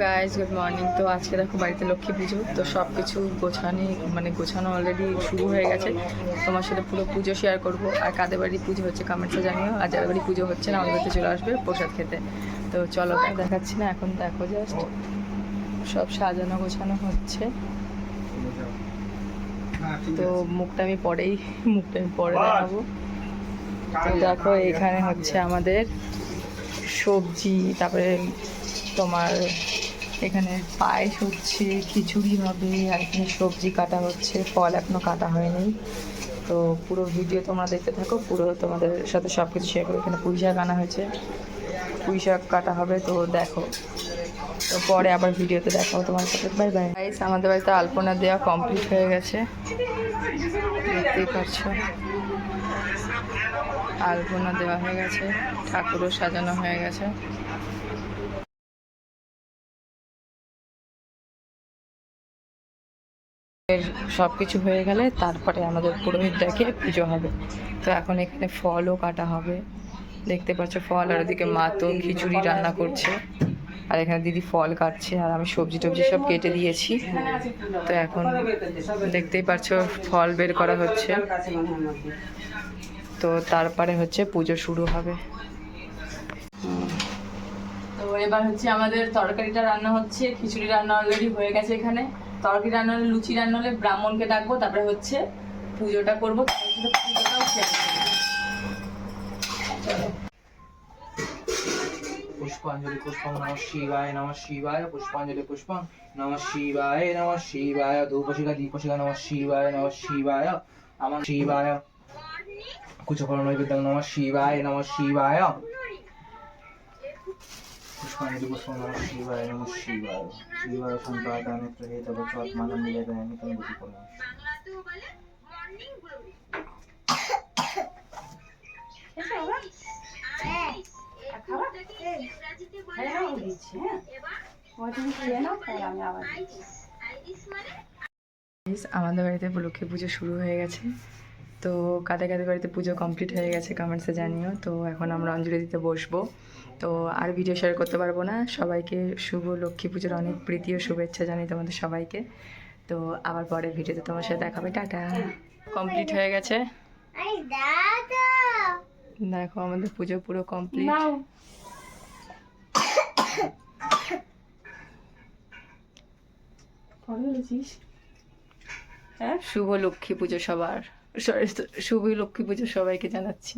Guys good morning. তো আজকে দেখো বাড়িতে লক্ষ্মী পুজো, তো সব কিছু গোছানো অলরেডি শুরু হয়ে গেছে। তোমার সাথে পুরো পুজো শেয়ার করবো। আর কাদের বাড়ি পুজো হচ্ছে কমেন্টসে জানিও, আর যাদের বাড়ি পুজো হচ্ছে না আমাদের বাড়িতে চলে আসবে প্রসাদ খেতে। তো চলো, দেখাচ্ছি না, এখন দেখো জাস্ট সব সাজানো গোছানো হচ্ছে। তো মুখটা আমি পরে দেখাবো। তো দেখো এখানে হচ্ছে আমাদের সবজি, তারপরে তোমার এখানে পায়েস হচ্ছে, খিচুড়ি হবে, আর এখানে সবজি কাটা হচ্ছে, ফল এখনো কাটা হয়নি। তো পুরো ভিডিও তোমরা দেখতে থাকো, পুরো তোমাদের সাথে সব কিছু শেয়ার করবো। এখানে পুঁই শাক আনা হয়েছে, পুঁই শাক কাটা হবে, তো দেখো। তো পরে আবার ভিডিওতে দেখাবো তোমার সাথে। Bye bye guys. আমাদের বাড়িতে আলপনা দেওয়া কমপ্লিট হয়ে গেছে, দেখতেই পাচ্ছ। আলপনা দেওয়া হয়ে গেছে, ঠাকুরও সাজানো হয়ে গেছে। সব কিছু হয়ে গেলে তারপরে আমাদের পুরোহিত ডেকে পুজো হবে। তো এখন এখানে ফলও কাটা হবে, দেখতে পাচ্ছ ফল। আর ওদিকে মা তো খিচুড়ি রান্না করছে, আর এখানে দিদি ফল কাটছে, আর আমি সবজি টবজি সব কেটে দিয়েছি। তো এখন দেখতেই পাচ্ছ ফল বের করা হচ্ছে। তো তারপরে হচ্ছে পুজো শুরু হবে। তো এবার হচ্ছে আমাদের তরকারিটা রান্না হচ্ছে, খিচুড়ি রান্না অলরেডি হয়ে গেছে। এখানে তরকারি রান্না হলে, লুচি রান্না হলে ব্রাহ্মণকে ডাকবো, তারপরে হচ্ছে পুজোটা করবো, পুজোটাও শেয়ার করবো। पुष्पांजलि पुष्पं नमः शिवाय पुष्पांजलि पुष्पं नमः शिवाय धूपशिखा दीपशिखा नमः शिवाय कुछ फल नैवेद्यं नमः शिवाय पुष्पांजलि पुष्पं नमः शिवाय शिवाय संताता नेत्र हेतव आत्मानं निवेदयामि तं बुद्धि करोमि। আমাদের বাড়িতে লক্ষ্মী পুজো শুরু হয়ে গেছে। তো কাদের কাদের বাড়িতে পুজো কমপ্লিট হয়ে গেছে কমেন্টসে জানিও। তো এখন আমরা অঞ্জলি দিতে বসবো। তো আর ভিডিও শেয়ার করতে পারবো না। সবাইকে শুভ লক্ষ্মী পুজোর অনেক প্রীতি ও শুভেচ্ছা জানাই তোমাদের সবাইকে। তো আবার পরে ভিডিওতে তোমার সাথে দেখাবে। টাটা। কমপ্লিট হয়ে গেছে, দেখো আমাদের পুজো পুরো কমপ্লিট। শুভ লক্ষ্মী পুজো সবার, শুভ লক্ষ্মী পুজো সবাইকে জানাচ্ছি।